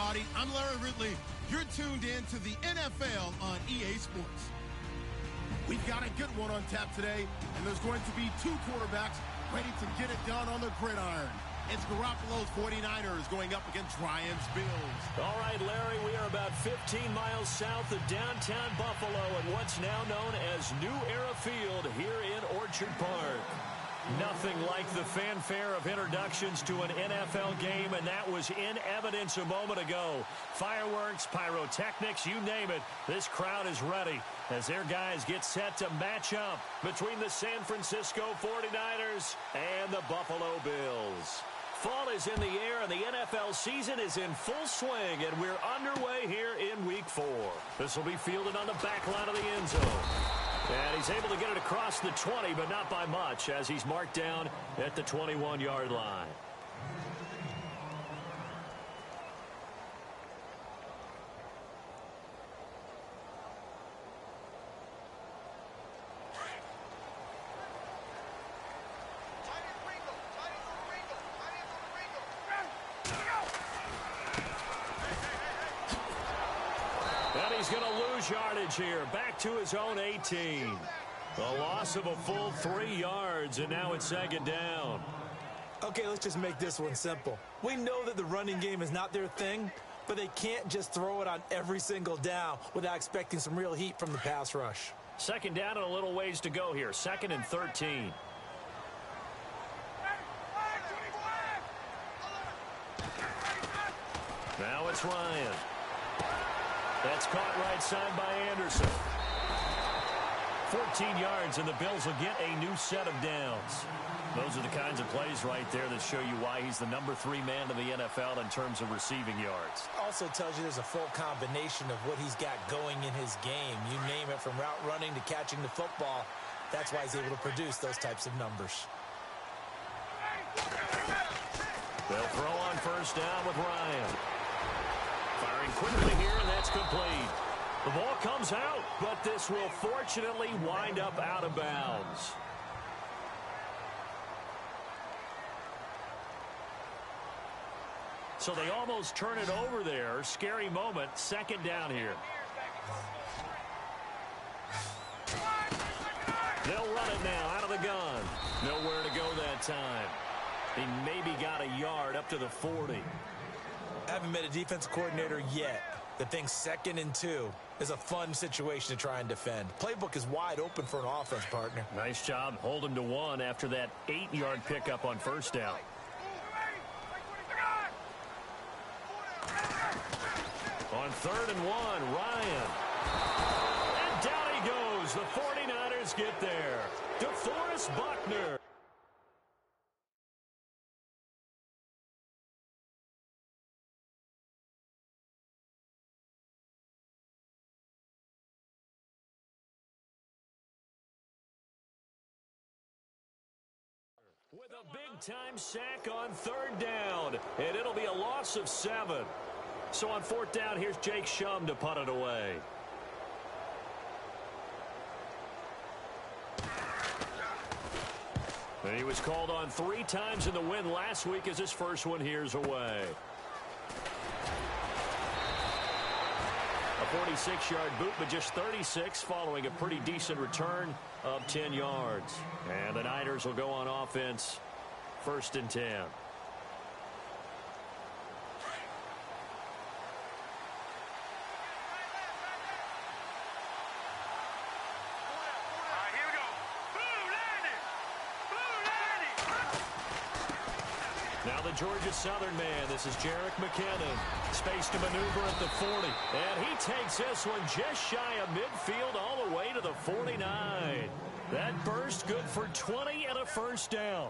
everybody. I'm Larry Ridley. You're tuned in to the NFL on EA Sports. We've got a good one on tap today, and there's going to be two quarterbacks ready to get it done on the gridiron. It's Garoppolo's 49ers going up against Ryan's Bills. All right, Larry, we are about 15 miles south of downtown Buffalo at what's now known as New Era Field here in Orchard Park. Nothing like the fanfare of introductions to an NFL game, and that was in evidence a moment ago. Fireworks, pyrotechnics, you name it. This crowd is ready as their guys get set to match up between the San Francisco 49ers and the Buffalo Bills. Fall is in the air, and the NFL season is in full swing, and we're underway here in Week 4. This will be fielded on the back line of the end zone. And he's able to get it across the 20, but not by much, as he's marked down at the 21-yard line. And he's going to lose yardage here, back to his own 18. A loss of a full 3 yards, and now it's second down. Okay, let's just make this one simple. We know that the running game is not their thing, but they can't just throw it on every single down without expecting some real heat from the pass rush. Second down and a little ways to go here. 2nd and 13. Now it's Ryan. That's caught right side by Anderson. 14 yards, and the Bills will get a new set of downs. Those are the kinds of plays right there that show you why he's the number 3 man in the NFL in terms of receiving yards. Also tells you there's a full combination of what he's got going in his game. You name it, from route running to catching the football. That's why he's able to produce those types of numbers. They'll throw on first down with Ryan. Firing quickly here, and that's complete. The ball comes out, but this will fortunately wind up out of bounds. So they almost turn it over there. Scary moment. Second down here. They'll run it now out of the gun. Nowhere to go that time. He maybe got a yard up to the 40. Haven't met a defensive coordinator yet that thinks 2nd and 2 is a fun situation to try and defend. Playbook is wide open for an offense, partner. Nice job. Hold him to 1 after that 8-yard pickup on first down. On 3rd and 1, Ryan. And down he goes. The 49ers get there. DeForest Buckner. With a big-time sack on 3rd down, and it'll be a loss of 7. So on 4th down, here's Jake Shum to punt it away. And he was called on 3 times in the win last week as his first one here's away. A 46-yard boot, but just 36 following a pretty decent return of 10 yards. And the Niners will go on offense, 1st and 10. Now the Georgia Southern man. This is Jerick McKinnon. Space to maneuver at the 40. And he takes this one just shy of midfield all the way to the 49. That burst good for 20 and a first down.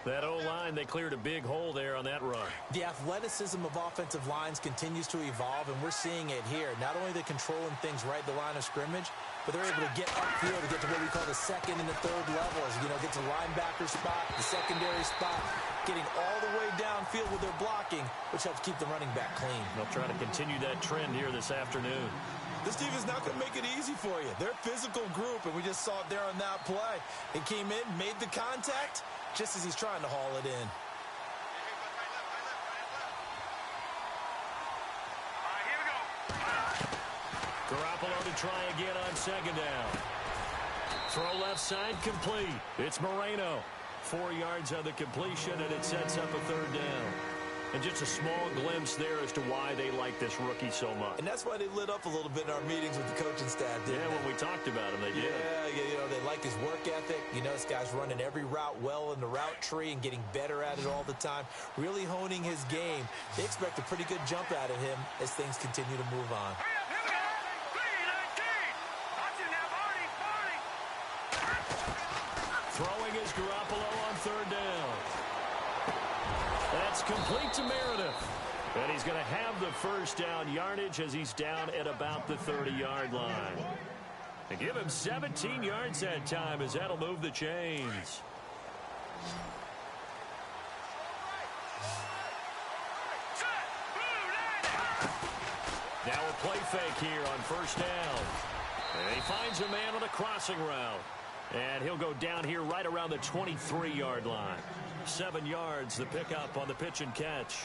That O-line, they cleared a big hole there on that run. The athleticism of offensive lines continues to evolve, and we're seeing it here. Not only are they controlling things right at the line of scrimmage, but they're able to get upfield to get to what we call the 2nd and the 3rd levels. You know, get to linebacker spot, the secondary spot, getting all the way downfield with their blocking, which helps keep the running back clean. They'll try to continue that trend here this afternoon. This team is not going to make it easy for you. They're a physical group, and we just saw it there on that play. It came in, made the contact, just as he's trying to haul it in. try again on second down. Throw left side complete. It's Moreno. 4 yards on the completion, and it sets up a third down. And just a small glimpse there as to why they like this rookie so much. And that's why they lit up a little bit in our meetings with the coaching staff, didn't they? When we talked about him, they did. Yeah, they like his work ethic. This guy's running every route well in the route tree and getting better at it all the time, really honing his game. They expect a pretty good jump out of him as things continue to move on. Throwing is Garoppolo on third down. That's complete to Meredith. And he's going to have the first down yardage as he's down at about the 30-yard line. And give him 17 yards that time as that'll move the chains. Now a play fake here on first down. And he finds a man on a crossing route. And he'll go down here right around the 23-yard line. 7 yards, the pickup on the pitch and catch.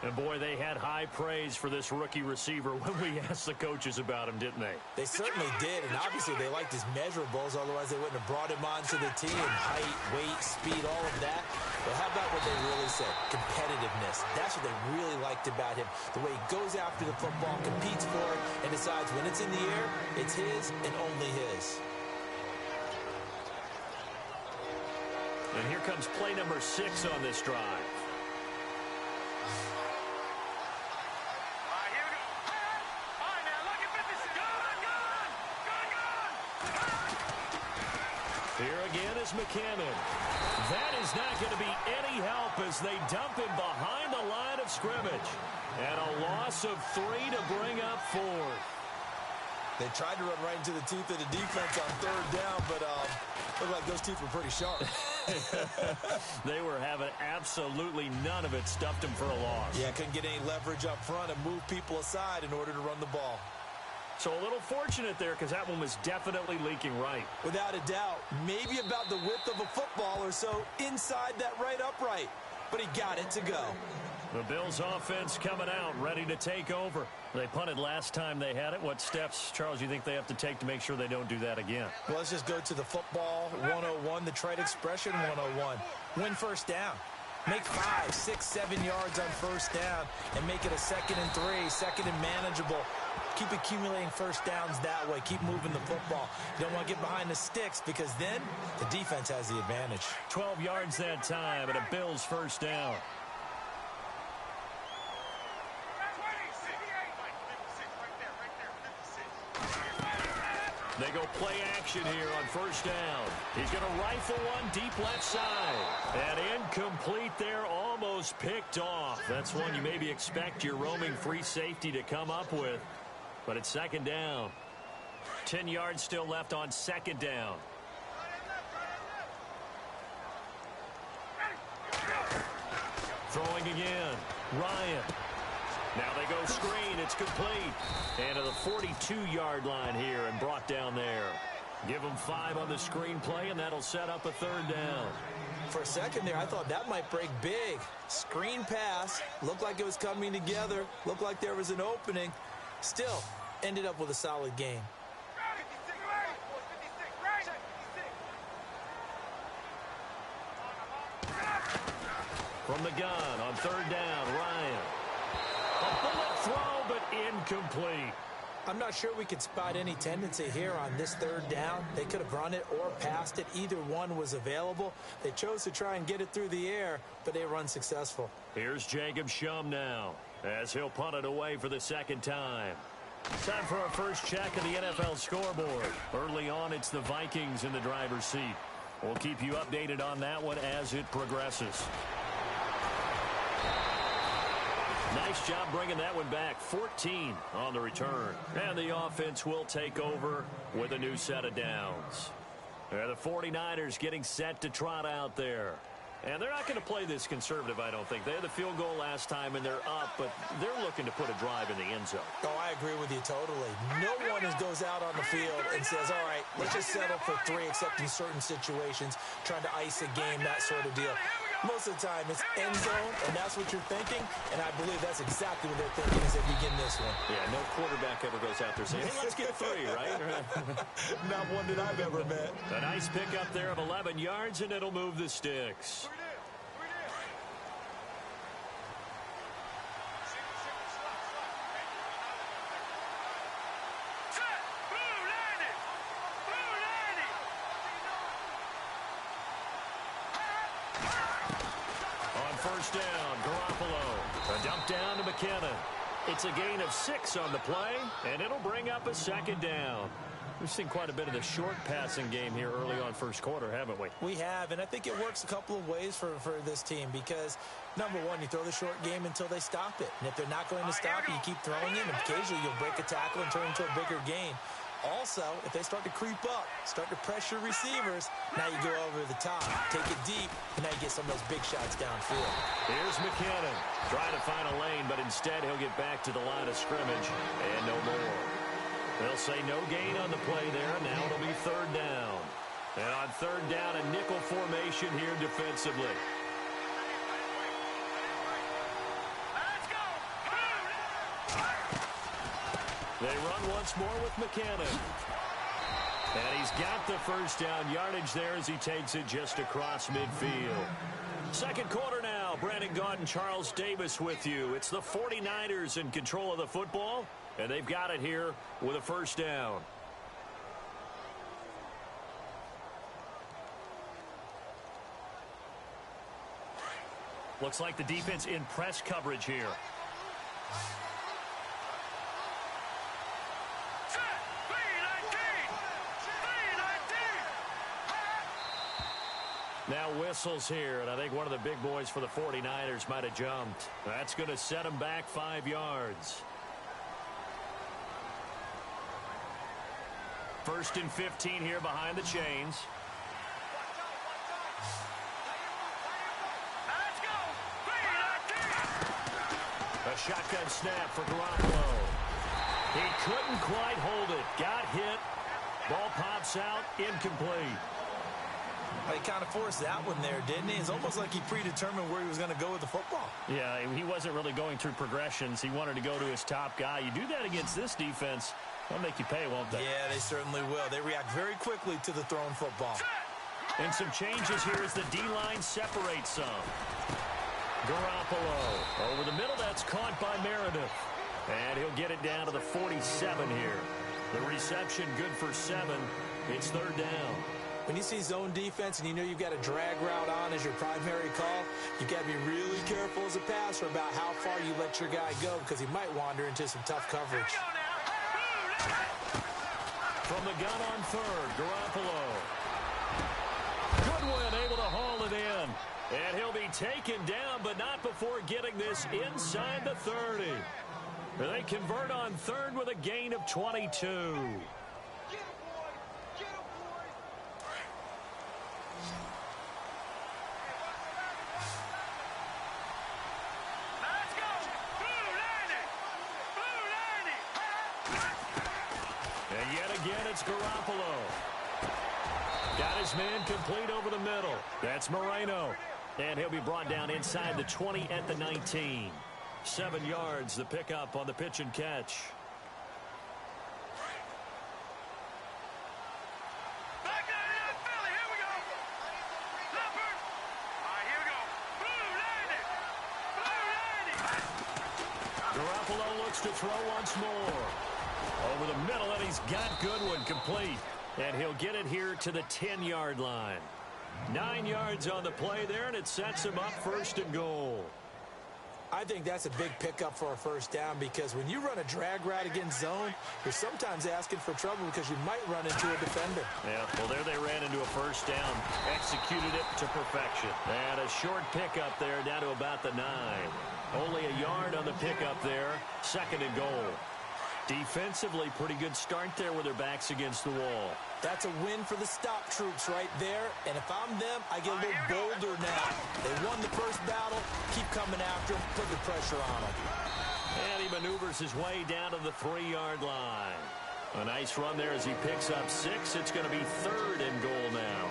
And, boy, they had high praise for this rookie receiver when we asked the coaches about him, didn't they? They certainly did, and obviously they liked his measurables. Otherwise, they wouldn't have brought him onto the team. Height, weight, speed, all of that. But how about what they really said? Competitiveness. That's what they really liked about him. The way he goes after the football, competes for it, and decides when it's in the air, it's his and only his. And here comes play number 6 on this drive. Here again is McCammon. That is not going to be any help as they dump him behind the line of scrimmage. And a loss of 3 to bring up 4. They tried to run right into the teeth of the defense on third down, but looked like those teeth were pretty sharp. They were having absolutely none of it. Stuffed him for a loss. Yeah, couldn't get any leverage up front and move people aside in order to run the ball. So a little fortunate there because that one was definitely leaking right. Without a doubt, maybe about the width of a football or so inside that right upright. But he got it to go. The Bills offense coming out, ready to take over. They punted last time they had it. What steps, Charles, you think they have to take to make sure they don't do that again? Well, let's just go to the football 101, the trade expression 101. Win first down. Make 5, 6, 7 yards on first down and make it a 2nd and 3, second and manageable. Keep accumulating first downs that way. Keep moving the football. You don't want to get behind the sticks because then the defense has the advantage. 12 yards that time and a Bills first down. They go play action here on first down. He's going to rifle one deep left side. And incomplete there, almost picked off. That's one you maybe expect your roaming free safety to come up with. But it's second down. 10 yards still left on second down. Throwing again. Ryan. Now they go screen. It's complete. And to the 42-yard line here and brought down there. Give them 5 on the screen play, and that'll set up a third down. For a second there, I thought that might break big. Screen pass. Looked like it was coming together. Looked like there was an opening. Still, ended up with a solid game. From the gun on third down, Ryan. A bullet throw, but incomplete. I'm not sure we could spot any tendency here on this third down. They could have run it or passed it. Either one was available. They chose to try and get it through the air, but they were unsuccessful. Here's Jacob Shum now as he'll punt it away for the second time. Time for our first check of the NFL scoreboard. Early on, it's the Vikings in the driver's seat. We'll keep you updated on that one as it progresses. Nice job bringing that one back. 14 on the return. And the offense will take over with a new set of downs. The 49ers getting set to trot out there. And they're not going to play this conservative, I don't think. They had the field goal last time, and they're up, but they're looking to put a drive in the end zone. Oh, I agree with you totally. No one goes out on the field and says, all right, let's just settle for 3, except in certain situations, trying to ice a game, that sort of deal. Most of the time, it's end zone, and that's what you're thinking, and I believe that's exactly what they're thinking as they begin this one. Yeah, no quarterback ever goes out there saying, hey, let's get 3, right? Not one that I've ever met. A nice pickup there of 11 yards, and it'll move the sticks. First down, Garoppolo. A dump down to McKenna. It's a gain of 6 on the play, and it'll bring up a second down. We've seen quite a bit of the short passing game here early on first quarter, haven't we? We have, and I think it works a couple of ways for this team because, number one, you throw the short game until they stop it. And if they're not going to stop it, you keep throwing it, and occasionally you'll break a tackle and turn it into a bigger gain. Also, if they start to creep up, start to pressure receivers, now you go over the top, take it deep, and now you get some of those big shots downfield. Here's McKinnon trying to find a lane, but instead he'll get back to the line of scrimmage and no more. They'll say no gain on the play there. Now it'll be third down. And on third down, a nickel formation here defensively. They run once more with McKinnon. And he's got the first down yardage there as he takes it just across midfield. Second quarter now. Brandon Gaudin, Charles Davis with you. It's the 49ers in control of the football, and they've got it here with a first down. Looks like the defense in press coverage here. Now whistles here, and I think one of the big boys for the 49ers might have jumped. That's going to set him back 5 yards. First and 15 here behind the chains. A shotgun snap for Garoppolo. He couldn't quite hold it. Got hit. Ball pops out. Incomplete. He kind of forced that one there, didn't he? It's almost like he predetermined where he was going to go with the football. Yeah, he wasn't really going through progressions. He wanted to go to his top guy. You do that against this defense, they'll make you pay, won't they? Yeah, they certainly will. They react very quickly to the thrown football. And some changes here as the D-line separates some. Garoppolo over the middle. That's caught by Meredith. And he'll get it down to the 47 here. The reception good for 7. It's third down. When you see zone defense and you know you've got a drag route on as your primary call, you've got to be really careful as a passer about how far you let your guy go because he might wander into some tough coverage. From the gun on third, Garoppolo. Goodwin able to haul it in. And he'll be taken down, but not before getting this inside the 30. They convert on third with a gain of 22. And yet again, it's Garoppolo. Got his man complete over the middle. That's Moreno. And he'll be brought down inside the 20 at the 19. 7 yards, the pickup on the pitch and catch. Garoppolo looks to throw once more. Over the middle, and he's got Goodwin complete. And he'll get it here to the 10-yard line. 9 yards on the play there, and it sets him up first and goal. I think that's a big pickup for a first down because when you run a drag route against zone, you're sometimes asking for trouble because you might run into a defender. Yeah, well, there they ran into a first down. Executed it to perfection. And a short pickup there down to about the 9. Only a yard on the pickup there. Second and goal. Defensively, pretty good start there with their backs against the wall. That's a win for the stop troops right there. And if I'm them, I get a little bolder now. They won the first battle. Keep coming after them. Put the pressure on them. And he maneuvers his way down to the 3-yard line. A nice run there as he picks up 6. It's going to be third and goal now.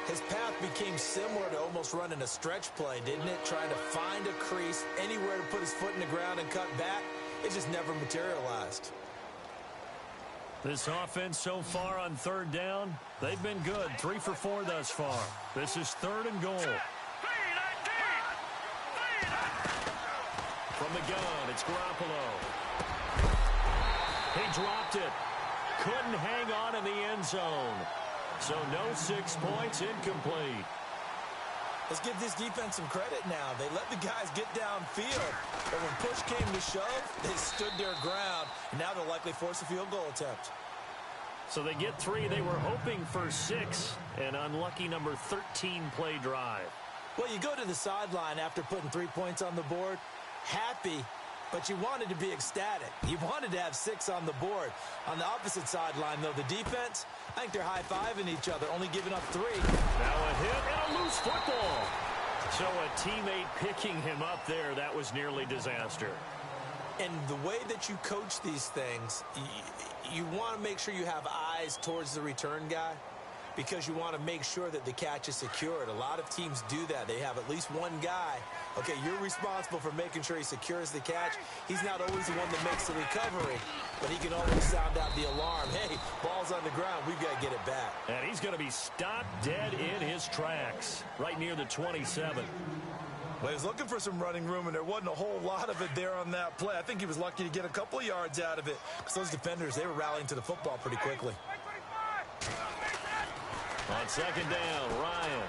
His path became similar to almost running a stretch play, didn't it? Trying to find a crease, anywhere to put his foot in the ground and cut back. It just never materialized. This offense so far on third down, they've been good. 3 for 4 thus far. This is 3rd and goal. From the gun, it's Garoppolo. He dropped it. Couldn't hang on in the end zone. So no 6 points, incomplete. Let's give this defense some credit now. They let the guys get downfield. But when push came to shove, they stood their ground. And now they'll likely force a field goal attempt. So they get 3. They were hoping for 6. An unlucky number 13 play drive. Well, you go to the sideline after putting 3 points on the board, happy, but you wanted to be ecstatic. You wanted to have 6 on the board. On the opposite sideline, though, the defense, I think they're high-fiving each other, only giving up 3. Now a hit and a loose football. So a teammate picking him up there, that was nearly disaster. And the way that you coach these things, you want to make sure you have eyes towards the return guy, because you want to make sure that the catch is secured. A lot of teams do that. They have at least one guy. Okay, you're responsible for making sure he secures the catch. He's not always the one that makes the recovery, but he can always sound out the alarm. Hey, ball's on the ground. We've got to get it back. And he's going to be stopped dead in his tracks, right near the 27. Well, he was looking for some running room, and there wasn't a whole lot of it there on that play. I think he was lucky to get a couple of yards out of it, because those defenders, they were rallying to the football pretty quickly. On 2nd down, Ryan.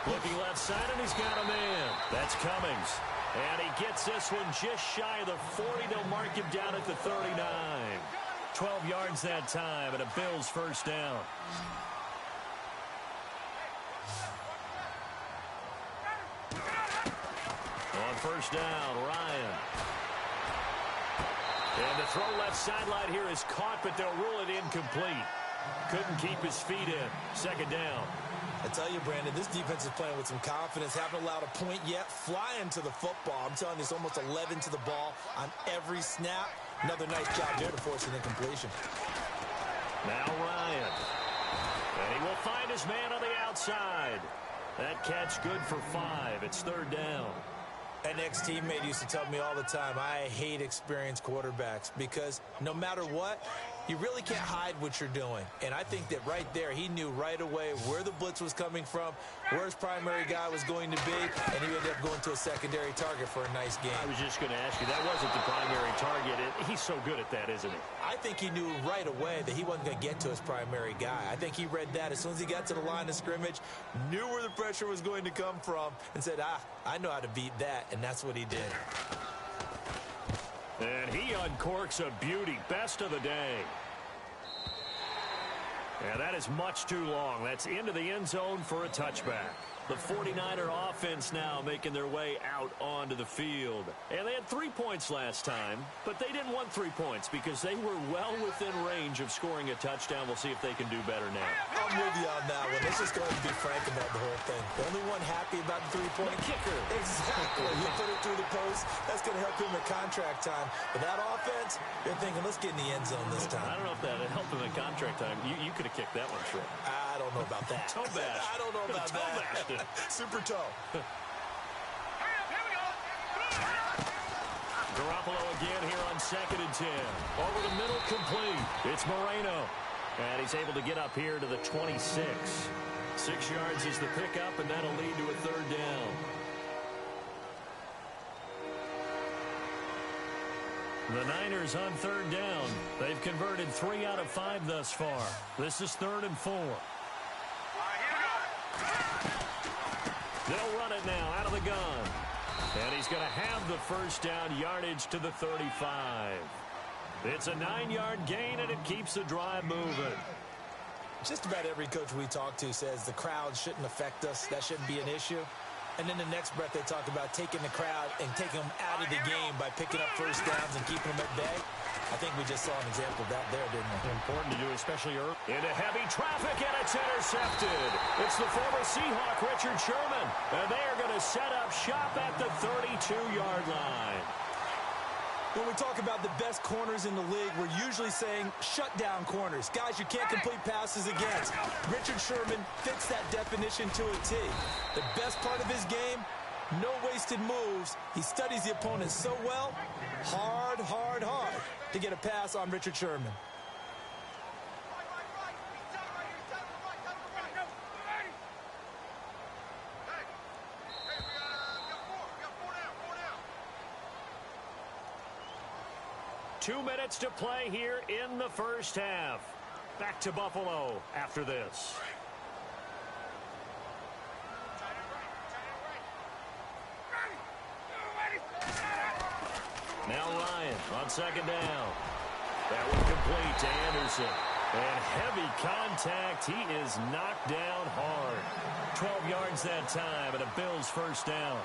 Looking left side, and he's got a man. That's Cummings. And he gets this one just shy of the 40. They'll mark him down at the 39. 12 yards that time, and a Bills first down. On 1st down, Ryan. And the throw left sideline here is caught, but they'll rule it incomplete. Couldn't keep his feet in. 2nd down. I tell you, Brandon, this defense is playing with some confidence. Haven't allowed a point yet. Flying to the football. I'm telling you, it's almost 11 to the ball on every snap. Another nice job there to force an incompletion. Now Ryan. And he will find his man on the outside. That catch good for 5. It's 3rd down. An ex-teammate used to tell me all the time, I hate experienced quarterbacks, because no matter what, you really can't hide what you're doing. And I think that right there, he knew right away where the blitz was coming from, where his primary guy was going to be, and he ended up going to a secondary target for a nice game. I was just going to ask you, that wasn't the primary target. He's so good at that, isn't he? I think he knew right away that he wasn't going to get to his primary guy. I think he read that as soon as he got to the line of scrimmage, knew where the pressure was going to come from, and said, I know how to beat that, and that's what he did. And he uncorks a beauty. Best of the day. And that is much too long. That's into the end zone for a touchback. The 49er offense now making their way out onto the field. And they had 3 points last time, but they didn't want 3 points because they were well within range of scoring a touchdown. We'll see if they can do better now. I'm with you on that one. Let's just go ahead and be frank about the whole thing. The only one happy about the 3-point kicker. Exactly. You put it through the post. That's going to help him at contract time. But that offense, they're thinking, let's get in the end zone this time. I don't know if that helped him at contract time. You could have kicked that one short. I don't know about that. Toe bash. I don't know about that. Super toe. Garoppolo again here on 2nd and 10. Over the middle, complete. It's Moreno. And he's able to get up here to the 26. 6 yards is the pickup, and that'll lead to a 3rd down. The Niners on 3rd down. They've converted 3 out of 5 thus far. This is 3rd and 4. They'll run it now out of the gun. And he's going to have the first down, yardage to the 35. It's a 9-yard gain, and it keeps the drive moving. Just about every coach we talk to says the crowd shouldn't affect us. That shouldn't be an issue. And then the next breath they talk about taking the crowd and taking them out of the game by picking up first downs and keeping them at bay. I think we just saw an example of that there, didn't we? Important to do, especially early. Into heavy traffic, and it's intercepted. It's the former Seahawk, Richard Sherman. And they are going to set up shop at the 32-yard line. When we talk about the best corners in the league, we're usually saying shutdown corners. Guys you can't complete passes against. Richard Sherman fits that definition to a T. The best part of his game, no wasted moves. He studies the opponent so well, hard to get a pass on Richard Sherman. Two minutes to play here in the first half. Back to Buffalo after this. Now Ryan on second down. That one complete to Anderson. And heavy contact. He is knocked down hard. 12 yards that time and a Bills first down.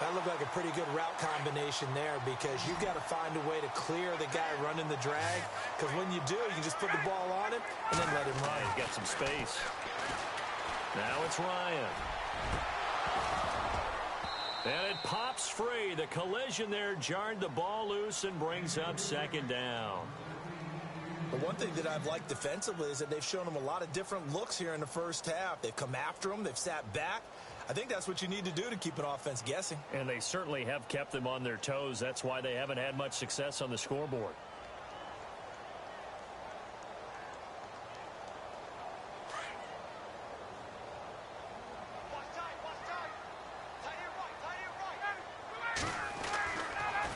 That looked like a pretty good route combination there because you've got to find a way to clear the guy running the drag. Because when you do, you just put the ball on him and then let him run. He's got some space. Now it's Ryan. And it pops free. The collision there jarred the ball loose and brings up second down. The one thing that I've liked defensively is that they've shown him a lot of different looks here in the first half. They've come after him. They've sat back. I think that's what you need to do to keep an offense guessing. And they certainly have kept them on their toes. That's why they haven't had much success on the scoreboard.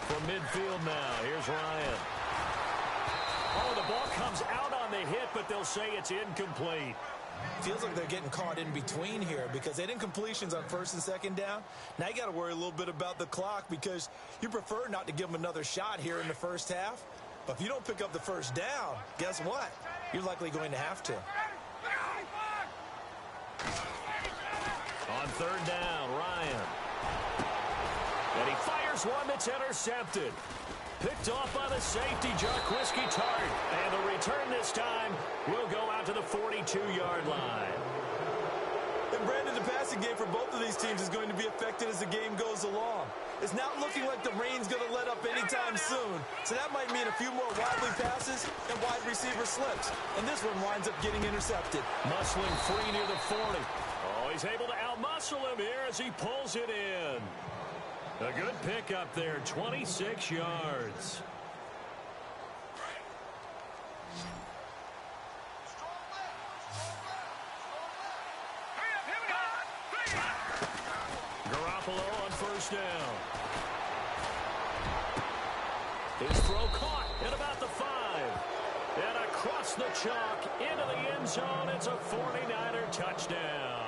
From midfield now, here's Ryan. Oh, the ball comes out on the hit, but they'll say it's incomplete. Feels like they're getting caught in between here because they didn't completions on first and second down. Now you got to worry a little bit about the clock because you prefer not to give them another shot here in the first half. But if you don't pick up the first down, guess what? You're likely going to have to. On third down, Ryan. And he fires one that's intercepted. Picked off by the safety, Jarquiski Tart. And the return this time will go out to the 42-yard line. And Brandon, the passing game for both of these teams is going to be affected as the game goes along. It's not looking like the rain's going to let up anytime soon. So that might mean a few more widely passes and wide receiver slips. And this one winds up getting intercepted. Muscling free near the 40. Oh, he's able to outmuscle him here as he pulls it in. A good pick up there, 26 yards. Garoppolo on first down. His throw caught at about the 5. And across the chalk into the end zone. It's a 49er touchdown.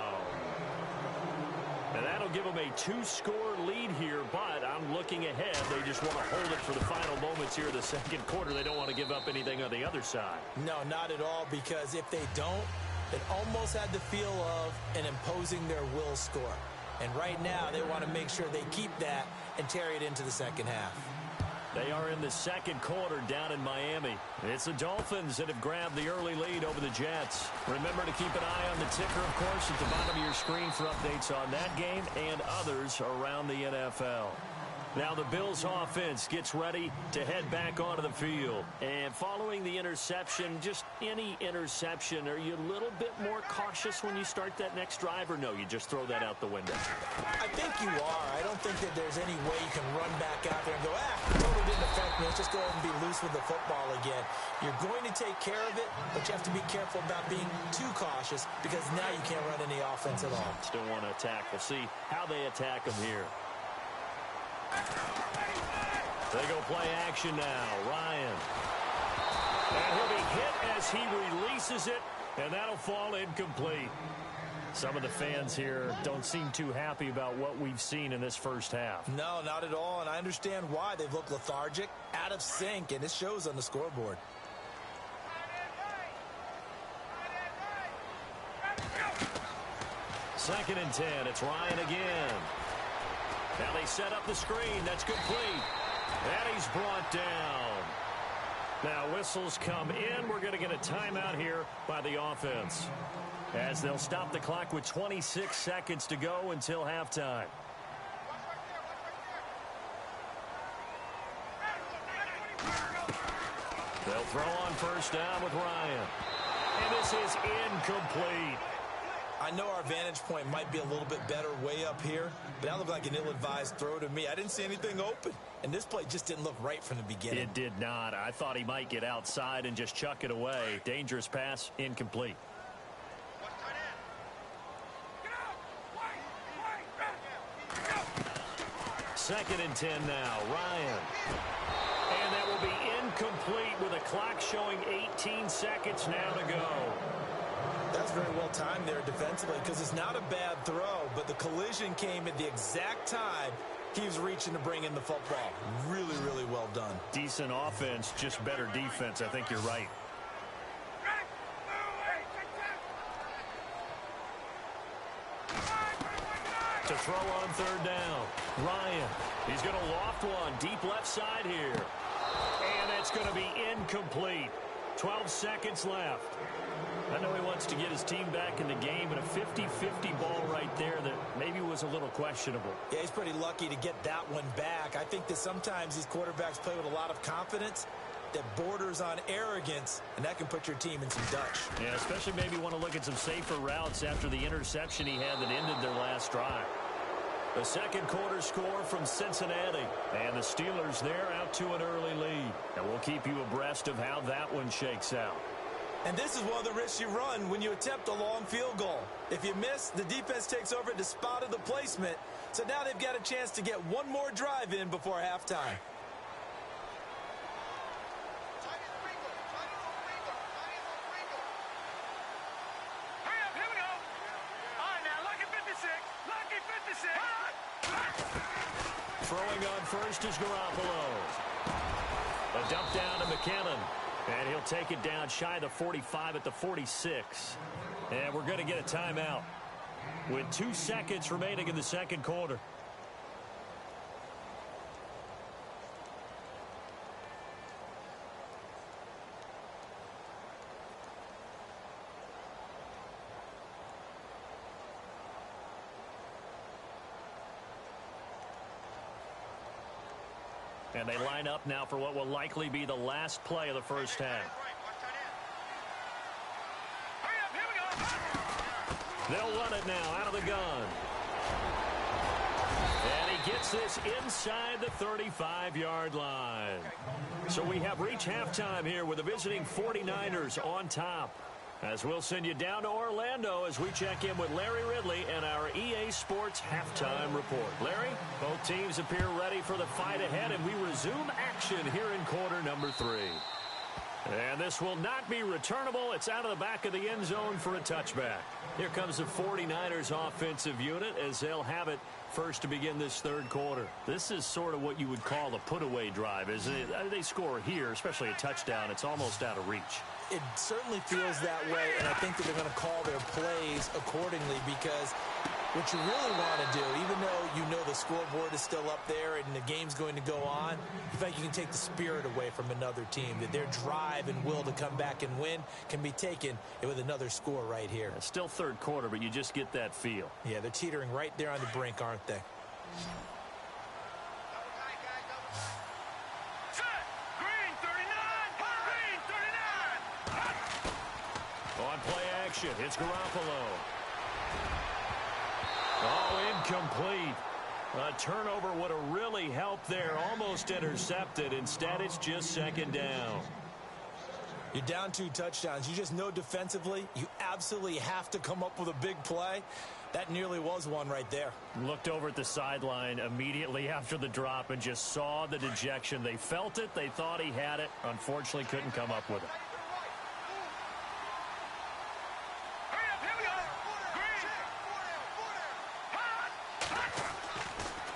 And that'll give them a 2-score lead here, but I'm looking ahead. They just want to hold it for the final moments here of the second quarter. They don't want to give up anything on the other side. No, not at all, because if they don't, it almost had the feel of an imposing their will score. And right now, they want to make sure they keep that and carry it into the second half. They are in the second quarter down in Miami. It's the Dolphins that have grabbed the early lead over the Jets. Remember to keep an eye on the ticker, of course, at the bottom of your screen for updates on that game and others around the NFL. Now the Bills offense gets ready to head back onto the field. And following the interception, just any interception, are you a little bit more cautious when you start that next drive, or no, you just throw that out the window? I think you are. I don't think that there's any way you can run back out there and go, totally didn't affect me. Let's just go ahead and be loose with the football again. You're going to take care of it, but you have to be careful about being too cautious because now you can't run any offense at all. Still want to attack. We'll see how they attack them here. They go play action now. Ryan. And he'll be hit as he releases it, and that'll fall incomplete. Some of the fans here don't seem too happy about what we've seen in this first half. No, not at all, and I understand why. They've looked lethargic, out of sync, and it shows on the scoreboard. Second and 10. It's Ryan again. Now they set up the screen. That's complete. And he's brought down. Now whistles come in. We're going to get a timeout here by the offense, as they'll stop the clock with 26 seconds to go until halftime. They'll throw on first down with Ryan. And this is incomplete. I know our vantage point might be a little bit better way up here, but that looked like an ill-advised throw to me. I didn't see anything open, and this play just didn't look right from the beginning. It did not. I thought he might get outside and just chuck it away. Dangerous pass, incomplete. Second and 10 now. Ryan. And that will be incomplete with a clock showing 18 seconds now to go. That's very well timed there defensively because it's not a bad throw, but the collision came at the exact time he was reaching to bring in the football. Really, really well done. Decent offense, just better defense. I think you're right. To throw on third down. Ryan. He's going to loft one deep left side here. And that's going to be incomplete. 12 seconds left. I know he wants to get his team back in the game, but a 50-50 ball right there that maybe was a little questionable. Yeah, he's pretty lucky to get that one back. I think that sometimes these quarterbacks play with a lot of confidence that borders on arrogance, and that can put your team in some Dutch. Yeah, especially maybe want to look at some safer routes after the interception he had that ended their last drive. The second quarter score from Cincinnati, and the Steelers there out to an early lead. And we'll keep you abreast of how that one shakes out. And this is one of the risks you run when you attempt a long field goal. If you miss, the defense takes over the spot of the placement. So now they've got a chance to get one more drive in before halftime. Throwing on first is Garoppolo. A dump down to McKinnon. And he'll take it down shy of the 45 at the 46. And we're going to get a timeout with 2 seconds remaining in the second quarter. And they line up now for what will likely be the last play of the first half. They'll run it now out of the gun. And he gets this inside the 35-yard line. So we have reached halftime here with the visiting 49ers on top. As we'll send you down to Orlando as we check in with Larry Ridley and our EA Sports Halftime Report. Larry, both teams appear ready for the fight ahead, and we resume action here in quarter number 3. And this will not be returnable. It's out of the back of the end zone for a touchback. Here comes the 49ers offensive unit as they'll have it first to begin this third quarter. This is sort of what you would call a put-away drive, isn't it? They score here, especially a touchdown. It's almost out of reach. It certainly feels that way, and I think that they're going to call their plays accordingly because what you really want to do, even though you know the scoreboard is still up there and the game's going to go on, you think you can take the spirit away from another team, that their drive and will to come back and win can be taken with another score right here. It's still third quarter, but you just get that feel. Yeah, they're teetering right there on the brink, aren't they? On play action, it's Garoppolo. Oh, incomplete. A turnover would have really helped there. Almost intercepted. Instead, it's just second down. You're down 2 touchdowns. You just know defensively you absolutely have to come up with a big play. That nearly was one right there. Looked over at the sideline immediately after the drop and just saw the dejection. They felt it. They thought he had it. Unfortunately, couldn't come up with it.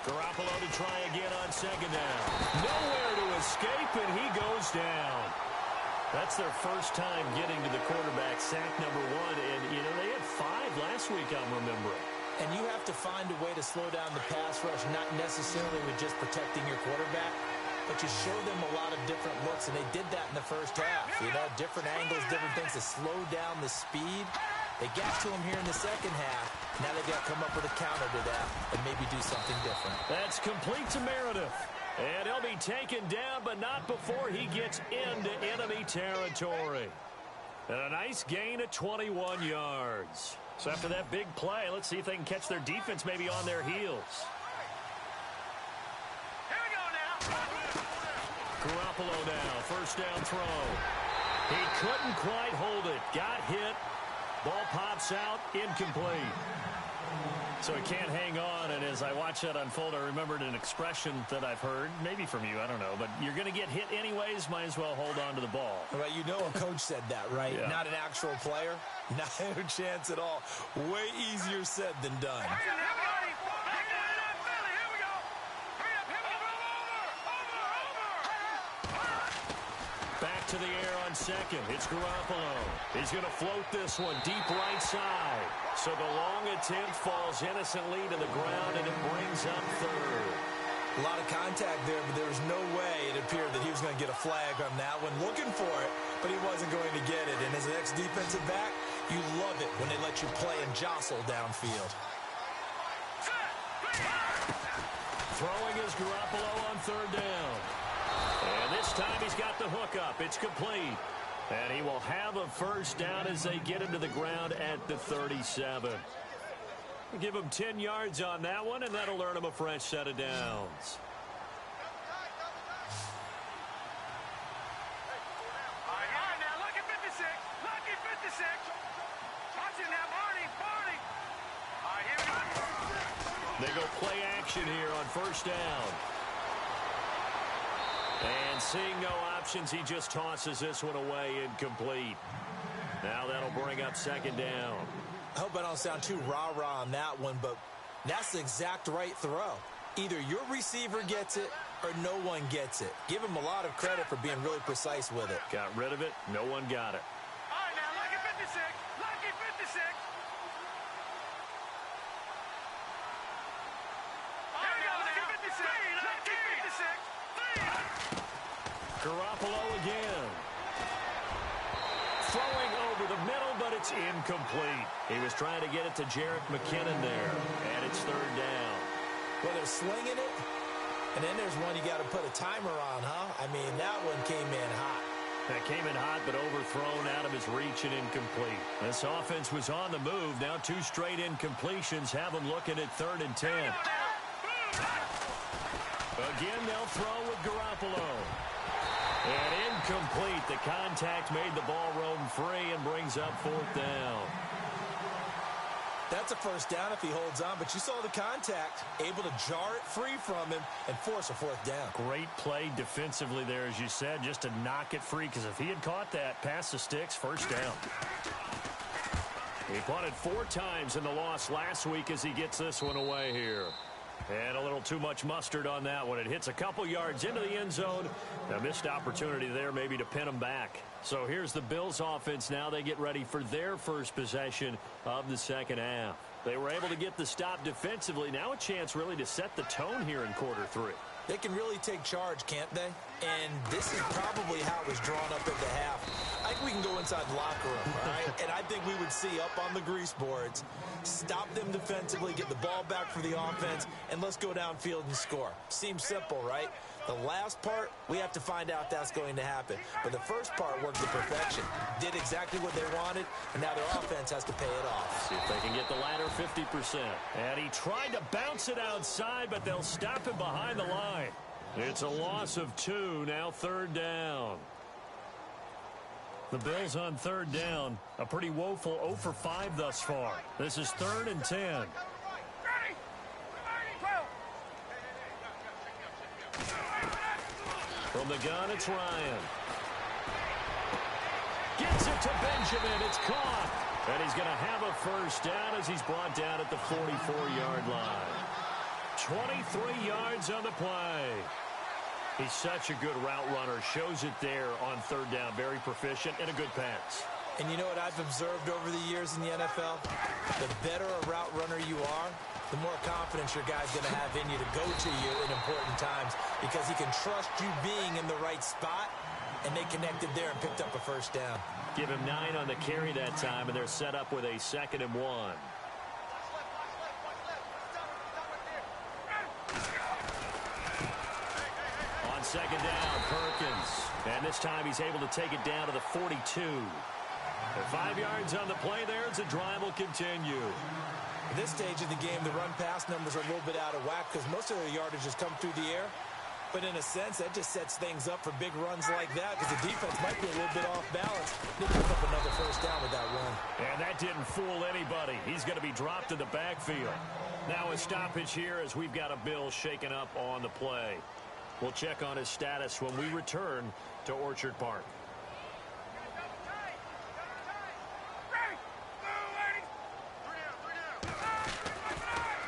Garoppolo to try again on second down. Nowhere to escape, and he goes down. That's their first time getting to the quarterback, sack number 1. And, you know, they had 5 last week, I'm remembering. And you have to find a way to slow down the pass rush, not necessarily with just protecting your quarterback, but you show them a lot of different looks, and they did that in the first half. You know, different angles, different things to slow down the speed. They got to him here in the second half. Now they've got to come up with a counter to that and maybe do something different. That's complete to Meredith. And he'll be taken down, but not before he gets into enemy territory. And a nice gain of 21 yards. So after that big play, let's see if they can catch their defense maybe on their heels. Here we go now. Garoppolo now, first down throw. He couldn't quite hold it. Got hit. Ball pops out, incomplete. So he can't hang on, and as I watch that unfold, I remembered an expression that I've heard, maybe from you, I don't know, but you're going to get hit anyways, might as well hold on to the ball. Well, you know a coach said that, right? Yeah. Not an actual player. Not a chance at all. Way easier said than done. Back to the air on second. It's Garoppolo. He's going to float this one deep right side. So the long attempt falls innocently to the ground, and it brings up third. A lot of contact there, but there was no way it appeared that he was going to get a flag on that one. Looking for it, but he wasn't going to get it. And as an ex-defensive back, you love it when they let you play and jostle downfield. Throwing is Garoppolo on third down. And this time he's got the hook up. It's complete. And he will have a first down as they get him to the ground at the 37. Give him 10 yards on that one, and that'll earn him a fresh set of downs. All right, now look at 56. Lucky 56. Watch it now, Barney. All right, here we go. They go play action here on first down. And seeing no options, he just tosses this one away, incomplete. Now that'll bring up second down. I hope I don't sound too rah-rah on that one, but that's the exact right throw. Either your receiver gets it or no one gets it. Give him a lot of credit for being really precise with it. Got rid of it. No one got it. All right, now look at 56. Lucky 56. Here we go, look at 56. Lucky 56. Garoppolo again. Throwing over the middle, but it's incomplete. He was trying to get it to Jerick McKinnon there, and it's third down. Well, they're slinging it, and then there's one you got to put a timer on, huh? I mean, that one came in hot. That came in hot, but overthrown out of his reach and incomplete. This offense was on the move. Now two straight incompletions have them looking at 3rd and 10. Again, they'll throw with Garoppolo. And incomplete. The contact made the ball roam free and brings up 4th down. That's a first down if he holds on, but you saw the contact, able to jar it free from him and force a 4th down. Great play defensively there, as you said, just to knock it free, because if he had caught that, past the sticks, first down. He punted 4 times in the loss last week as he gets this one away here. And a little too much mustard on that one. It hits a couple yards into the end zone. A missed opportunity there maybe to pin him back. So here's the Bills offense now. They get ready for their first possession of the second half. They were able to get the stop defensively. Now a chance really to set the tone here in quarter 3. They can really take charge, can't they? And this is probably how it was drawn up at the half. I think we can go inside the locker room, all right? And I think we would see up on the grease boards, stop them defensively, get the ball back for the offense, and let's go downfield and score. Seems simple, right? The last part, we have to find out that's going to happen. But the first part worked to perfection. Did exactly what they wanted, and now their offense has to pay it off. See if they can get the latter 50%. And he tried to bounce it outside, but they'll stop him behind the line. It's a loss of 2, now 3rd down. The Bills on 3rd down, a pretty woeful 0 for 5 thus far. This is 3rd and 10. From the gun, it's Ryan. Gets it to Benjamin. It's caught. And he's going to have a first down as he's brought down at the 44-yard line. 23 yards on the play. He's such a good route runner. Shows it there on 3rd down. Very proficient and a good pass. And you know what I've observed over the years in the NFL? The better a route runner you are, the more confidence your guy's going to have in you to go to you in important times, because he can trust you being in the right spot, and they connected there and picked up a first down. Give him 9 on the carry that time, and they're set up with a 2nd and 1. second down. Perkins. And this time he's able to take it down to the 42. And 5 yards on the play there as the drive will continue. At this stage of the game, the run-pass numbers are a little bit out of whack because most of the yardage has come through the air. But in a sense, that just sets things up for big runs like that because the defense might be a little bit off balance. They pick up another first down with that run. And that didn't fool anybody. He's going to be dropped in the backfield. Now a stoppage here as we've got a Bill shaken up on the play. We'll check on his status when we return to Orchard Park.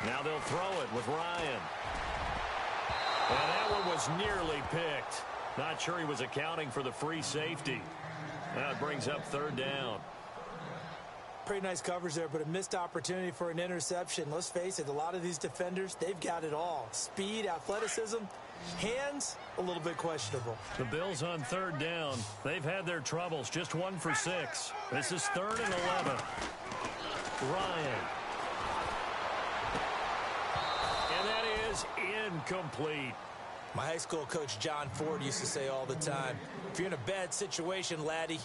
Now they'll throw it with Ryan. And that one was nearly picked. Not sure he was accounting for the free safety. Now it brings up third down. Pretty nice coverage there, but a missed opportunity for an interception. Let's face it, a lot of these defenders, they've got it all. Speed, athleticism, hands, a little bit questionable. The Bills on third down. They've had their troubles. Just 1 for 6. This is 3rd and 11. Ryan. And that is incomplete. My high school coach, John Ford, used to say all the time, if you're in a bad situation, laddie,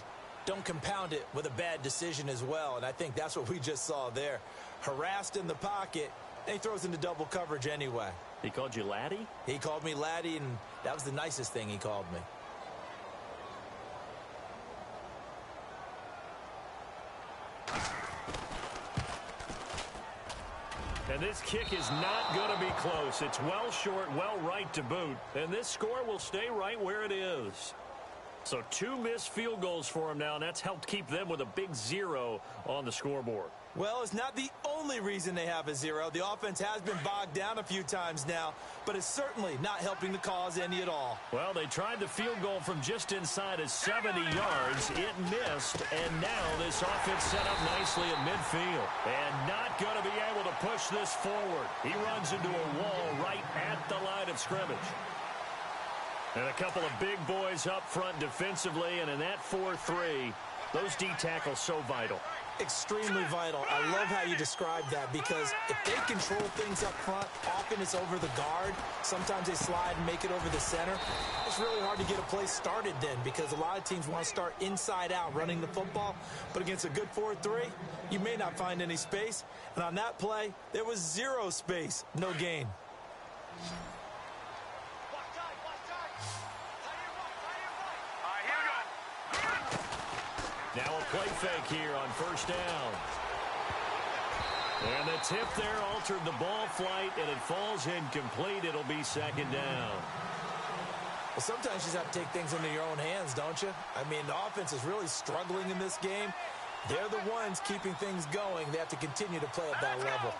don't compound it with a bad decision as well. And I think that's what we just saw there. Harassed in the pocket, and he throws into double coverage anyway. He called you laddie? He called me laddie, and that was the nicest thing he called me. And this kick is not going to be close. It's well short, well right to boot. And this score will stay right where it is. So 2 missed field goals for him now, and that's helped keep them with a big 0 on the scoreboard. Well, it's not the only reason they have a 0. The offense has been bogged down a few times now, but it's certainly not helping the cause any at all. Well, they tried the field goal from just inside of 70 yards. It missed, and now this offense set up nicely at midfield. And not going to be able to push this forward. He runs into a wall right at the line of scrimmage. And a couple of big boys up front defensively, and in that 4-3, those D tackles so vital. Extremely vital. I love how you describe that because if they control things up front, often it's over the guard. Sometimes they slide and make it over the center. It's really hard to get a play started then because a lot of teams want to start inside out running the football. But against a good 4-3, you may not find any space. And on that play, there was 0 space, no gain. Now a play fake here on first down. And the tip there altered the ball flight, and it falls incomplete. It'll be second down. Well, sometimes you just have to take things into your own hands, don't you? I mean, the offense is really struggling in this game. They're the ones keeping things going. They have to continue to play at that level.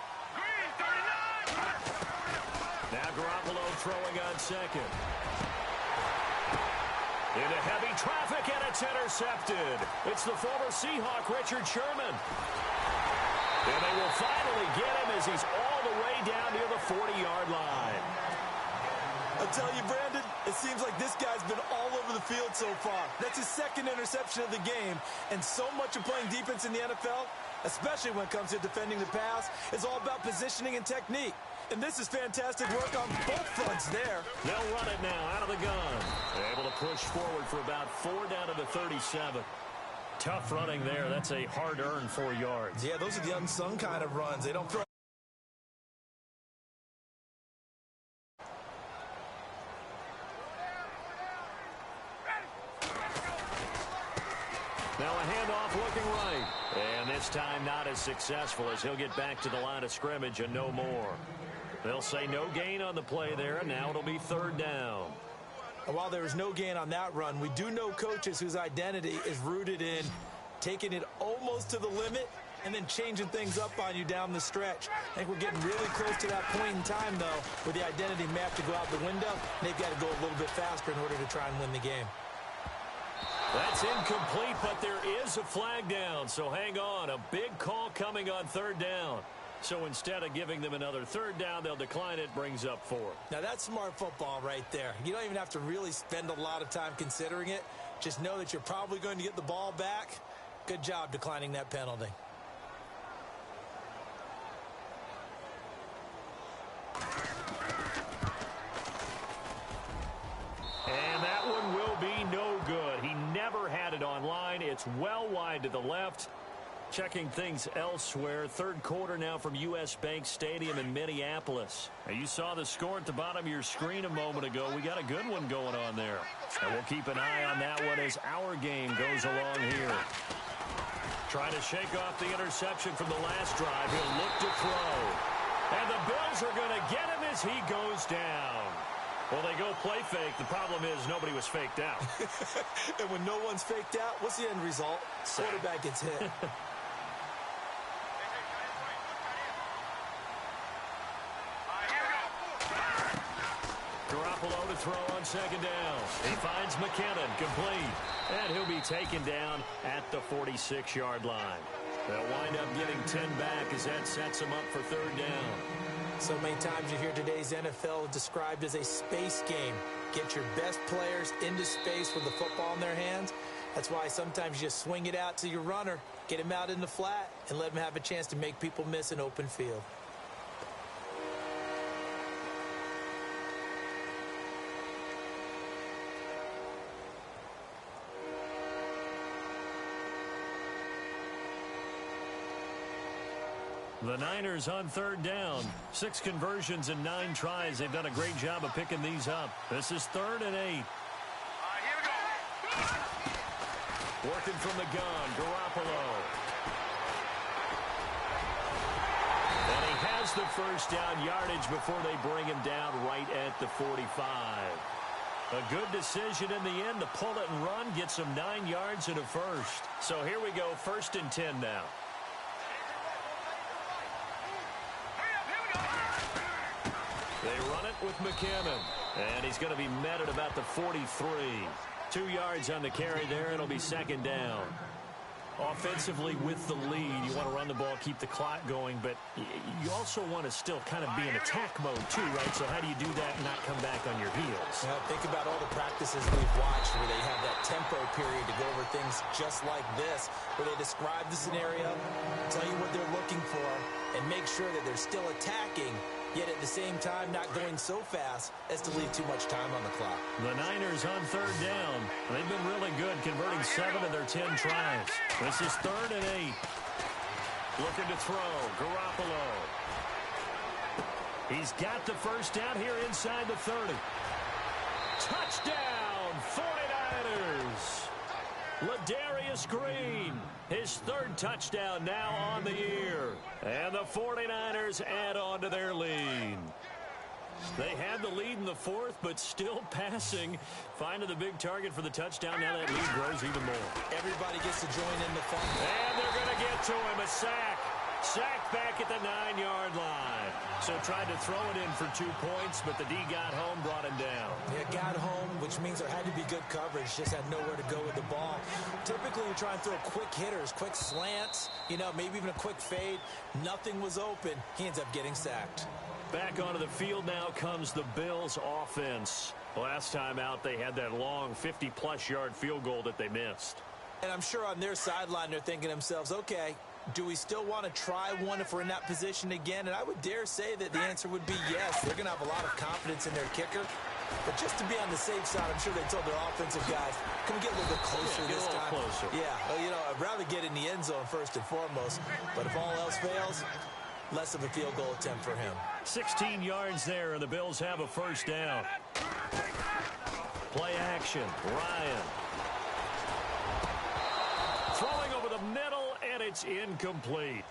Now Garoppolo throwing on second. Into heavy traffic, and it's intercepted. It's the former Seahawk, Richard Sherman. And they will finally get him as he's all the way down near the 40-yard line. I'll tell you, Brandon, it seems like this guy's been all over the field so far. That's his 2nd interception of the game. And so much of playing defense in the NFL, especially when it comes to defending the pass, is all about positioning and technique. And this is fantastic work on both fronts there. They'll run it now out of the gun. They're able to push forward for about 4 down to the 37. Tough running there. That's a hard-earned 4 yards. Yeah, those are the unsung kind of runs. They don't throw. Now a handoff looking right. And this time not as successful as he'll get back to the line of scrimmage and no more. They'll say no gain on the play there, and now it'll be third down. And while there was no gain on that run, we do know coaches whose identity is rooted in taking it almost to the limit and then changing things up on you down the stretch. I think we're getting really close to that point in time, though, where the identity may have to go out the window, and they've got to go a little bit faster in order to try and win the game. That's incomplete, but there is a flag down, so hang on. A big call coming on third down. So instead of giving them another third down, they'll decline it, brings up 4. Now, that's smart football right there. You don't even have to really spend a lot of time considering it. Just know that you're probably going to get the ball back. Good job declining that penalty. It's well wide to the left. Checking things elsewhere. Third quarter now from U.S. Bank Stadium in Minneapolis. Now, you saw the score at the bottom of your screen a moment ago. We got a good one going on there. And we'll keep an eye on that one as our game goes along here. Trying to shake off the interception from the last drive. He'll look to throw. And the Bills are going to get him as he goes down. Well, they go play fake. The problem is nobody was faked out. And when no one's faked out, what's the end result? Quarterback gets hit. Garoppolo to throw on second down. He finds McKinnon, complete. And he'll be taken down at the 46-yard line. They'll wind up getting 10 back as that sets them up for third down. So many times you hear today's NFL described as a space game. Get your best players into space with the football in their hands. That's why sometimes you just swing it out to your runner, get him out in the flat, and let him have a chance to make people miss an open field. The Niners on third down. 6 conversions and 9 tries. They've done a great job of picking these up. This is 3rd and 8. Here we go. Working from the gun, Garoppolo. And he has the first down yardage before they bring him down right at the 45. A good decision in the end to pull it and run. Gets him 9 yards and a first. So here we go, 1st and 10 now. They run it with McKinnon. And he's going to be met at about the 43. 2 yards on the carry there. It'll be 2nd down. Offensively with the lead, you want to run the ball, keep the clock going, but you also want to still kind of be in attack mode too, right? So how do you do that and not come back on your heels? Yeah, think about all the practices we've watched where they have that tempo period to go over things just like this, where they describe the scenario, tell you what they're looking for, and make sure that they're still attacking, yet at the same time not going so fast as to leave too much time on the clock. The Niners on third down. They've been really good, converting 7 of their 10 tries. This is 3rd and 8. Looking to throw. Garoppolo. He's got the first down here inside the 30. Touchdown, 49ers. Ladarius Green, his 3rd touchdown now on the year. And the 49ers add on to their lead. They had the lead in the 4th, but still passing. Finding the big target for the touchdown. Now that lead grows even more. Everybody gets to join in the fun. And they're going to get to him. A sack. Sack back at the 9-yard line. So tried to throw it in for 2 points, but the D got home, brought him down. Yeah, got home, which means there had to be good coverage. Just had nowhere to go with the ball. Typically, you try and throw quick hitters, quick slants, maybe even a quick fade. Nothing was open. He ends up getting sacked. Back onto the field now comes the Bills offense. Last time out, they had that long 50-plus yard field goal that they missed. And I'm sure on their sideline, they're thinking to themselves, okay, do we still want to try one if we're in that position again? And I would dare say that the answer would be yes. They're going to have a lot of confidence in their kicker. But just to be on the safe side, I'm sure they told their offensive guys, can we get a little bit closer this time? Closer. Yeah, well, I'd rather get in the end zone first and foremost. But if all else fails, less of a field goal attempt for him. 16 yards there, and the Bills have a first down. Play action. Ryan. Throwing over the middle, and it's incomplete.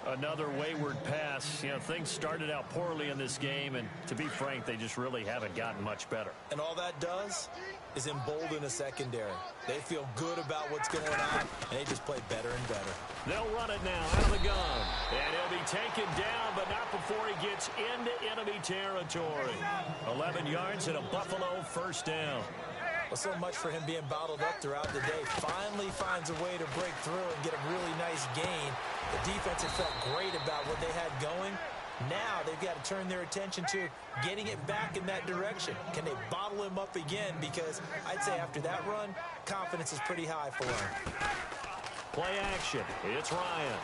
Another wayward pass. Things started out poorly in this game, and to be frank, they just really haven't gotten much better. And all that does is embolden a secondary. They feel good about what's going on, and they just play better and better. They'll run it now out of the gun. And he'll be taken down, but not before he gets into enemy territory. 11 yards and a Buffalo first down. Well, so much for him being bottled up throughout the day. Finally finds a way to break through and get a really nice gain. The defense had felt great about what they had going. Now they've got to turn their attention to getting it back in that direction. Can they bottle him up again? Because I'd say after that run, confidence is pretty high for him. Play action. It's Ryan.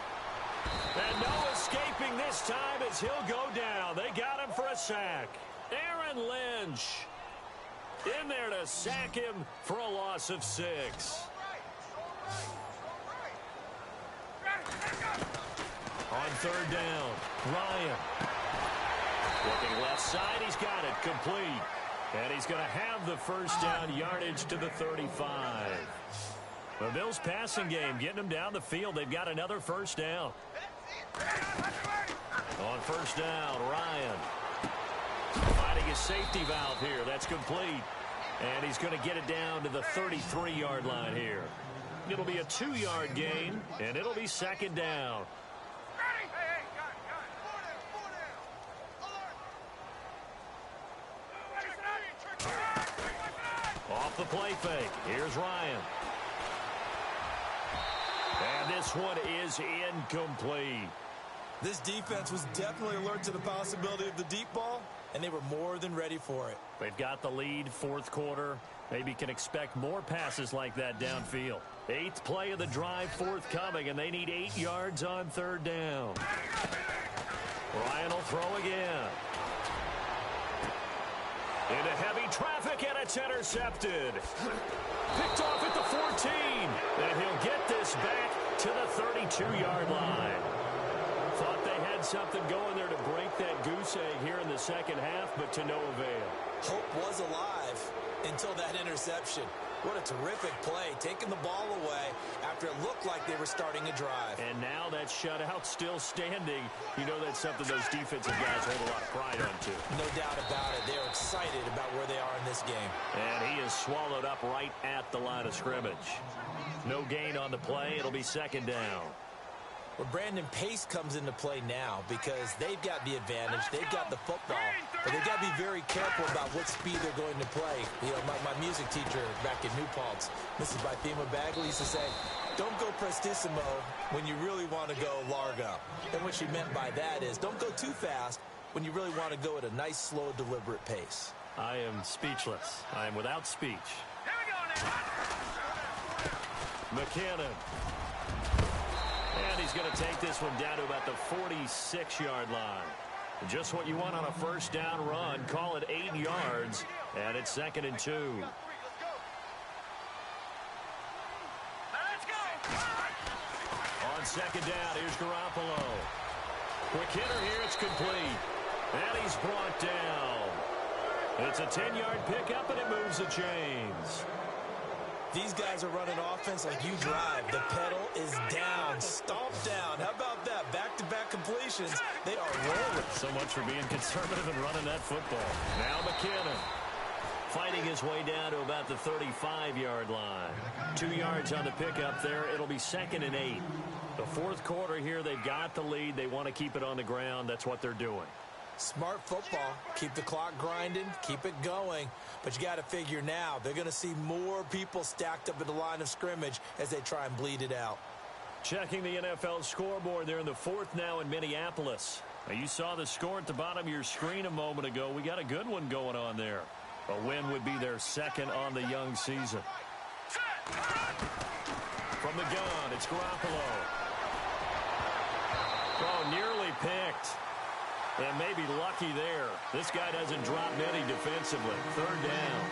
And no escaping this time as he'll go down. They got him for a sack. Aaron Lynch in there to sack him for a loss of 6. on third down. Ryan. Looking left side. He's got it. Complete. And he's going to have the first down, yardage to the 35. The Bills passing game getting them down the field. They've got another first down. On first down, Ryan. Finding his safety valve here. That's complete. And he's going to get it down to the 33-yard line here. It'll be a 2-yard gain, and it'll be second down. Off the play fake. Here's Ryan. And this one is incomplete. This defense was definitely alert to the possibility of the deep ball, and they were more than ready for it. They've got the lead, fourth quarter. Maybe can expect more passes like that downfield. 8th play of the drive forthcoming, and they need 8 yards on third down. Ryan will throw again. Into heavy traffic, and it's intercepted. Picked off at the 14. And he'll get this back to the 32-yard line. Thought they had something going there to break that goose egg here in the second half, but to no avail. Hope was alive until that interception. What a terrific play, taking the ball away after it looked like they were starting a drive. And now that shutout still standing. You know that's something those defensive guys hold a lot of pride on, too. No doubt about it. They're excited about where they are in this game. And he is swallowed up right at the line of scrimmage. No gain on the play. It'll be second down. Well, Brandon, pace comes into play now because they've got the advantage. They've got the football. But they've got to be very careful about what speed they're going to play. You know, my music teacher back in New Paltz, Mrs. Bythema Bagley, used to say, don't go prestissimo when you really want to go largo. And what she meant by that is don't go too fast when you really want to go at a nice, slow, deliberate pace. I am speechless. I am without speech. McKinnon. And he's going to take this one down to about the 46-yard line. Just what you want on a first down run. Call it 8 yards, and it's 2nd and 2. On second down, here's Garoppolo. Quick hitter here, it's complete. And he's brought down. It's a 10-yard pickup, and it moves the chains. These guys are running offense like you drive. The pedal is down, stomped down. How about that? Back-to-back completions. They are rolling. So much for being conservative and running that football. Now McKinnon fighting his way down to about the 35-yard line. 2 yards on the pickup there. It'll be 2nd and 8. The fourth quarter here, they've got the lead. They want to keep it on the ground. That's what they're doing. Smart football. Keep the clock grinding. Keep it going. But you got to figure now, they're going to see more people stacked up at the line of scrimmage as they try and bleed it out. Checking the NFL scoreboard there in the fourth now in Minneapolis. Now you saw the score at the bottom of your screen a moment ago. We got a good one going on there. A win would be their second on the young season. From the gun, it's Garoppolo. Oh, nearly picked. And maybe lucky there. This guy doesn't drop many defensively. Third down.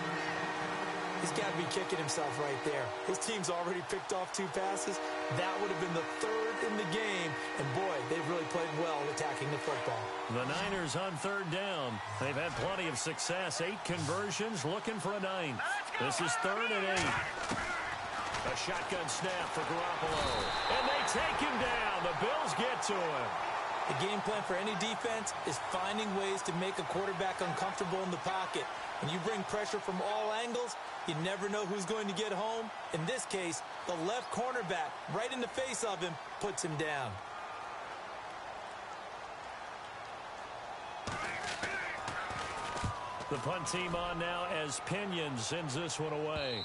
He's got to be kicking himself right there. His team's already picked off 2 passes. That would have been the 3rd in the game. And, boy, they've really played well attacking the football. The Niners on third down. They've had plenty of success. 8 conversions, looking for a 9th. This is 3rd and 8. A shotgun snap for Garoppolo. And they take him down. The Bills get to him. The game plan for any defense is finding ways to make a quarterback uncomfortable in the pocket. When you bring pressure from all angles, you never know who's going to get home. In this case, the left cornerback, right in the face of him, puts him down. The punt team on now as Pinion sends this one away.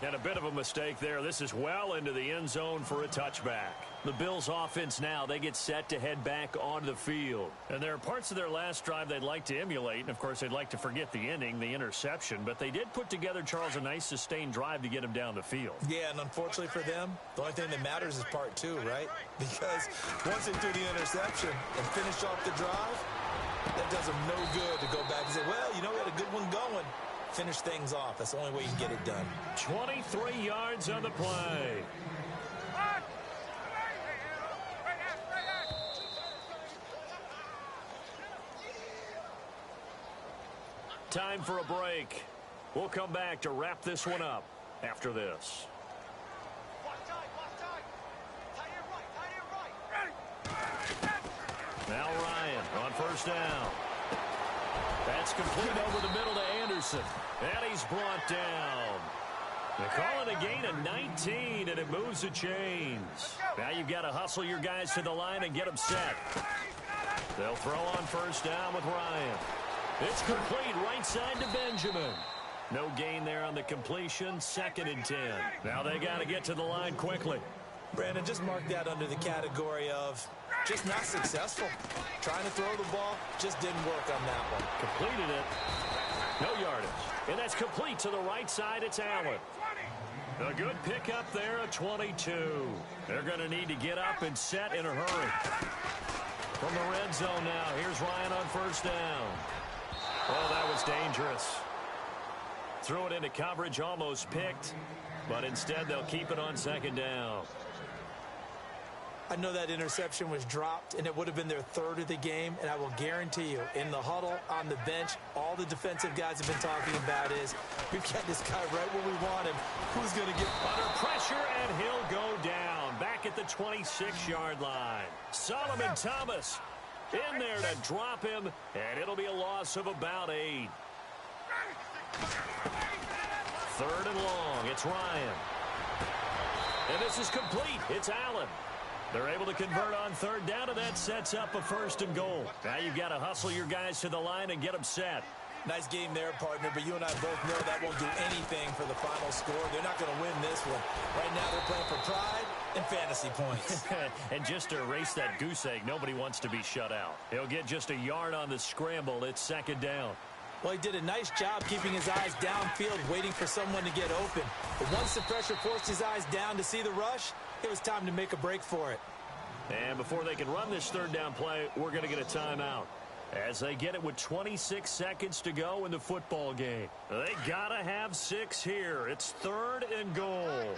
And a bit of a mistake there. This is well into the end zone for a touchback. The Bills offense now, they get set to head back onto the field. And there are parts of their last drive they'd like to emulate. And, of course, they'd like to forget the ending, the interception. But they did put together, Charles, a nice sustained drive to get him down the field. Yeah, and unfortunately for them, the only thing that matters is part 2, right? Because once they do the interception and finish off the drive, that does them no good to go back and say, well, you know, we had a good one going. Finish things off. That's the only way you can get it done. 23 yards on the play. time for a break. We'll come back to wrap this one up after this. Now Ryan on first down. That's complete over the middle to Anderson. And he's brought down. They call it a gain of 19, and it moves the chains. Now you've got to hustle your guys to the line and get them set. They'll throw on first down with Ryan. It's complete right side to Benjamin. No gain there on the completion. 2nd and 10. Now they got to get to the line quickly. Brandon, just mark that under the category of just not successful. Trying to throw the ball, just didn't work on that one. Completed it. No yardage. And that's complete to the right side. It's Allen. A good pickup there at 22. They're going to need to get up and set in a hurry. From the red zone now, here's Ryan on first down. Oh, that was dangerous. Threw it into coverage, almost picked. But instead, they'll keep it on 2nd down. I know that interception was dropped, and it would have been their 3rd of the game, and I will guarantee you, in the huddle, on the bench, all the defensive guys have been talking about is, we've got this guy right where we want him. Who's going to get under pressure, and he'll go down back at the 26-yard line. Solomon Thomas in there to drop him, and it'll be a loss of about 8. 3rd and long. It's Ryan. And this is complete. It's Allen. They're able to convert on 3rd down, and that sets up a 1st and goal. Now you've got to hustle your guys to the line and get them set. Nice game there, partner, but you and I both know that won't do anything for the final score. They're not going to win this one. Right now they're playing for pride and fantasy points. And just to erase that goose egg, nobody wants to be shut out. He'll get just a yard on the scramble. It's 2nd down. Well, he did a nice job keeping his eyes downfield, waiting for someone to get open. But once the pressure forced his eyes down to see the rush, it was time to make a break for it. And before they can run this 3rd down play, we're going to get a timeout. As they get it with 26 seconds to go in the football game. They got to have 6 here. It's 3rd and goal.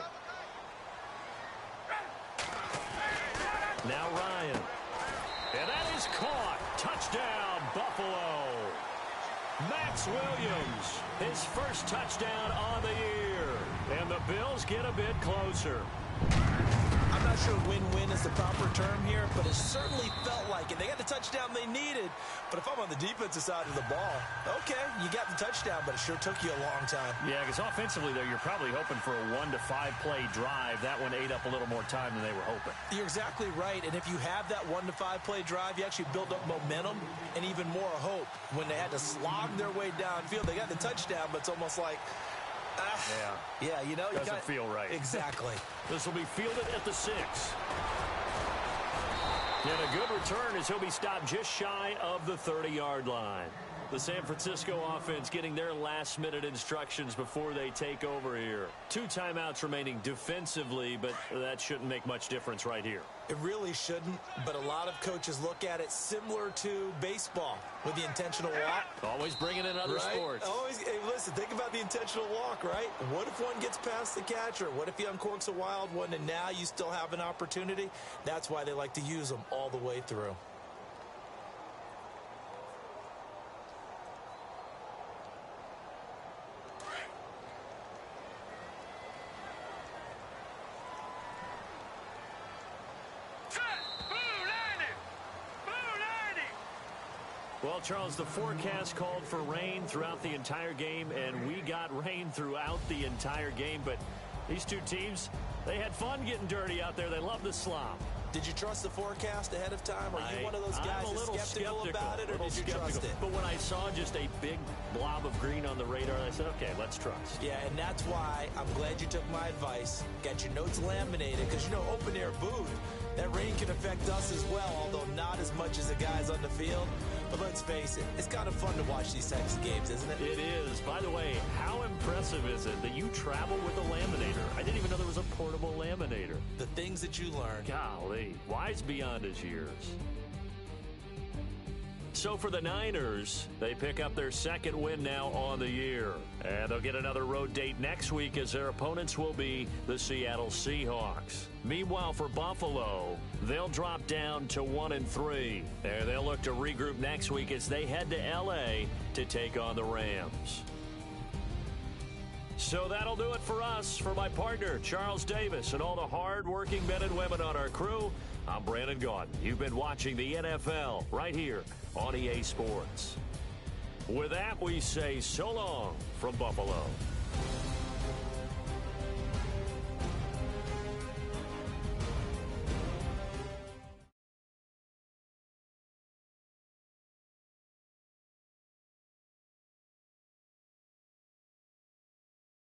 Now Ryan. And that is caught. Touchdown, Buffalo. Max Williams, his first touchdown on the year. And the Bills get a bit closer. I'm not sure win-win is the proper term here, but it certainly felt like it. They got the touchdown they needed, but if I'm on the defensive side of the ball, okay, you got the touchdown, but it sure took you a long time. Yeah, because offensively, though, you're probably hoping for a 1 to 5 play drive. That one ate up a little more time than they were hoping. You're exactly right, and if you have that 1 to 5 play drive, you actually build up momentum and even more hope. When they had to slog their way downfield, they got the touchdown, but it's almost like, yeah, you know. Doesn't feel right. Exactly. This will be fielded at the 6. And a good return as he'll be stopped just shy of the 30-yard line. The San Francisco offense getting their last-minute instructions before they take over here. 2 timeouts remaining defensively, but that shouldn't make much difference right here. It really shouldn't, but a lot of coaches look at it similar to baseball with the intentional walk. Always bringing in other sports. Always, hey, listen, think about the intentional walk, right? What if one gets past the catcher? What if he uncorks a wild one and now you still have an opportunity? That's why they like to use them all the way through. Well, Charles, the forecast called for rain throughout the entire game, and we got rain throughout the entire game. But these two teams, they had fun getting dirty out there. They love the slop. Did you trust the forecast ahead of time? Are you one of those guys that's skeptical about it, or did you trust it? But when I saw just a big blob of green on the radar, I said, okay, let's trust. Yeah, and that's why I'm glad you took my advice. Got your notes laminated, because, you know, open-air booth, that rain can affect us as well, although not as much as the guys on the field. But let's face it, it's kind of fun to watch these types of games, isn't it? It is. By the way, how impressive is it that you travel with a laminator? I didn't even know there was a portable laminator. The things that you learn. Golly, wise beyond his years. So for the Niners, they pick up their second win now on the year. And they'll get another road date next week as their opponents will be the Seattle Seahawks. Meanwhile, for Buffalo, they'll drop down to 1-3. And they'll look to regroup next week as they head to L.A. to take on the Rams. So that'll do it for us. For my partner, Charles Davis, and all the hard-working men and women on our crew, I'm Brandon Gaudin. You've been watching the NFL right here on EA Sports. With that, we say so long from Buffalo.